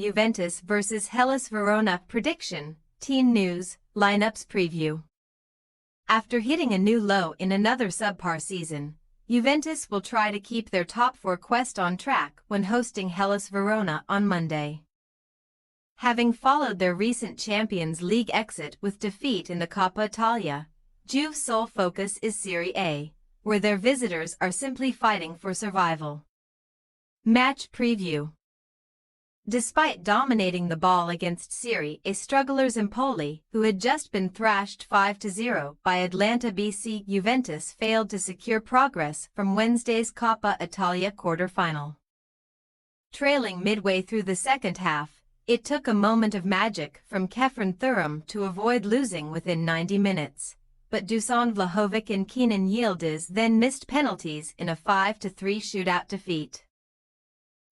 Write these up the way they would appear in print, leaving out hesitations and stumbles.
Juventus vs Hellas Verona prediction, team news, lineups preview. After hitting a new low in another subpar season, Juventus will try to keep their top four quest on track when hosting Hellas Verona on Monday. Having followed their recent Champions League exit with defeat in the Coppa Italia, Juve's sole focus is Serie A, where their visitors are simply fighting for survival. Match preview. Despite dominating the ball against Serie A strugglers Empoli, who had just been thrashed 5-0 by Atalanta BC, Juventus failed to secure progress from Wednesday's Coppa Italia quarter-final. Trailing midway through the second half, it took a moment of magic from Kefren Thuram to avoid losing within 90 minutes, but Dusan Vlahovic and Kenan Yildiz then missed penalties in a 5-3 shootout defeat.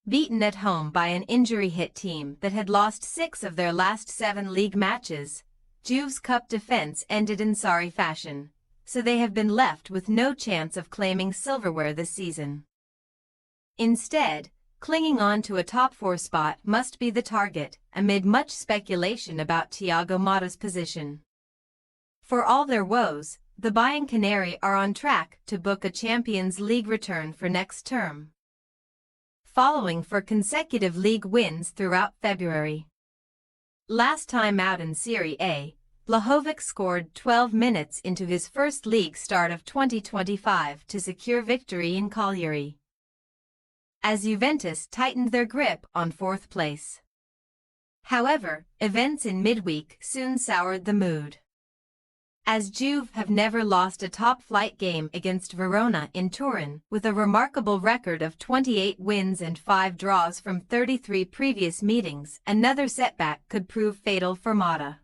Beaten at home by an injury-hit team that had lost 6 of their last 7 league matches, Juve's cup defense ended in sorry fashion, so they have been left with no chance of claiming silverware this season. Instead, clinging on to a top 4 spot must be the target, amid much speculation about Thiago Motta's position. For all their woes, the Bian Canary are on track to book a Champions League return for next term, following 4 consecutive league wins throughout February. Last time out in Serie A, Vlahovic scored 12 minutes into his first league start of 2025 to secure victory in Cagliari, as Juventus tightened their grip on 4th place. However, events in midweek soon soured the mood, as Juve have never lost a top-flight game against Verona in Turin, with a remarkable record of 28 wins and 5 draws from 33 previous meetings. Another setback could prove fatal for Motta.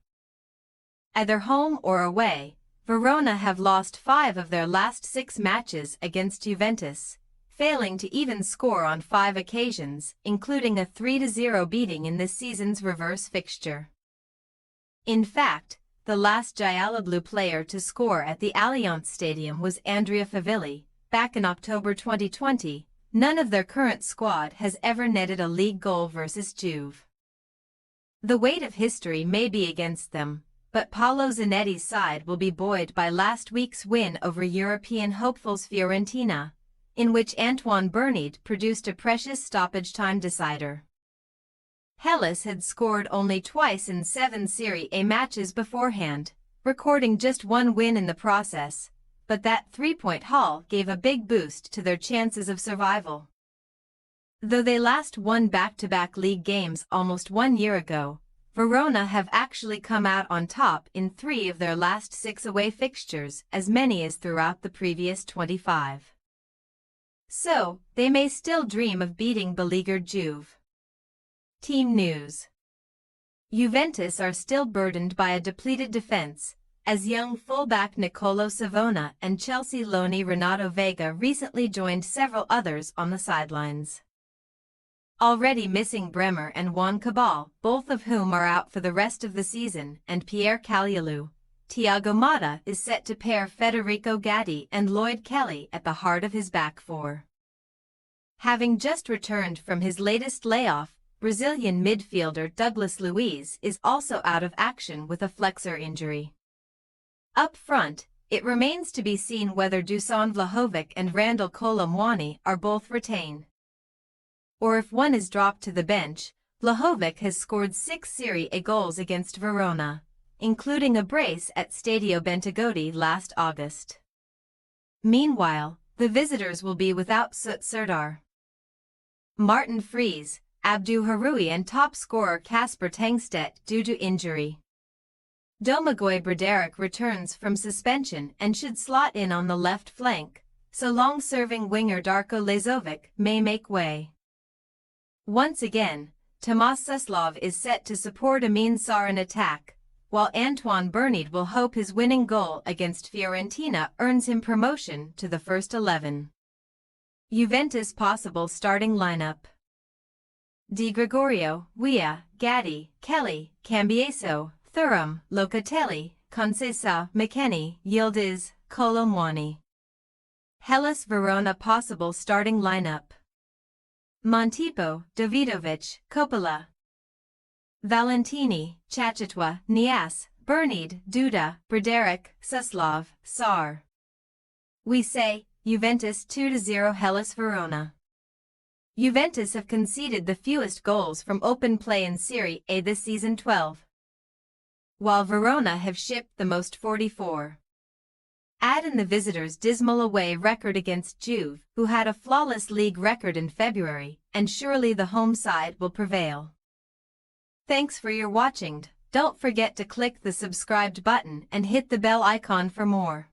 Either home or away, Verona have lost 5 of their last 6 matches against Juventus, failing to even score on 5 occasions, including a 3-0 beating in this season's reverse fixture. In fact, the last Gialloblue player to score at the Allianz Stadium was Andrea Favilli, back in October 2020. None of their current squad has ever netted a league goal versus Juve. The weight of history may be against them, but Paolo Zanetti's side will be buoyed by last week's win over European hopefuls Fiorentina, in which Antoine Bernard produced a precious stoppage time decider. Hellas had scored only twice in 7 Serie A matches beforehand, recording just 1 win in the process, but that 3-point haul gave a big boost to their chances of survival. Though they last won back-to-back league games almost 1 year ago, Verona have actually come out on top in 3 of their last 6 away fixtures, as many as throughout the previous 25. So, they may still dream of beating beleaguered Juve. Team news. Juventus are still burdened by a depleted defense, as young fullback Nicolo Savona and Chelsea loanee Renato Vega recently joined several others on the sidelines. Already missing Bremer and Juan Cabal, both of whom are out for the rest of the season, and Pierre Kalulu, Thiago Motta is set to pair Federico Gatti and Lloyd Kelly at the heart of his back four. Having just returned from his latest layoff, Brazilian midfielder Douglas Luiz is also out of action with a flexor injury. Up front, it remains to be seen whether Dusan Vlahovic and Randal Kolo Muani are both retained, or if one is dropped to the bench. Vlahovic has scored 6 Serie A goals against Verona, including a brace at Stadio Bentegodi last August. Meanwhile, the visitors will be without Sut Serdar, Martin Freese, Abdu Harui and top scorer Kasper Tengstedt due to injury. Domagoj Bradaric returns from suspension and should slot in on the left flank, so long-serving winger Darko Lazovic may make way. Once again, Tomas Suslov is set to support Amin Sarr in attack, while Antoine Bernard will hope his winning goal against Fiorentina earns him promotion to the first 11. Juventus possible starting lineup: Di Gregorio, Weah, Gatti, Kelly, Cambiaso, Thuram, Locatelli, Conceição, McKennie, Yildiz, Kolo Muani. Hellas Verona possible starting lineup: Montipo, Davidovic, Coppola, Valentini, Chachatwa, Nias, Bernid, Duda, Brderic, Suslav, Sar. We say, Juventus 2-0 Hellas Verona. Juventus have conceded the fewest goals from open play in Serie A this season, 12. While Verona have shipped the most, 44. Add in the visitors' dismal away record against Juve, who had a flawless league record in February, and surely the home side will prevail. Thanks for your watching. Don't forget to click the subscribed button and hit the bell icon for more.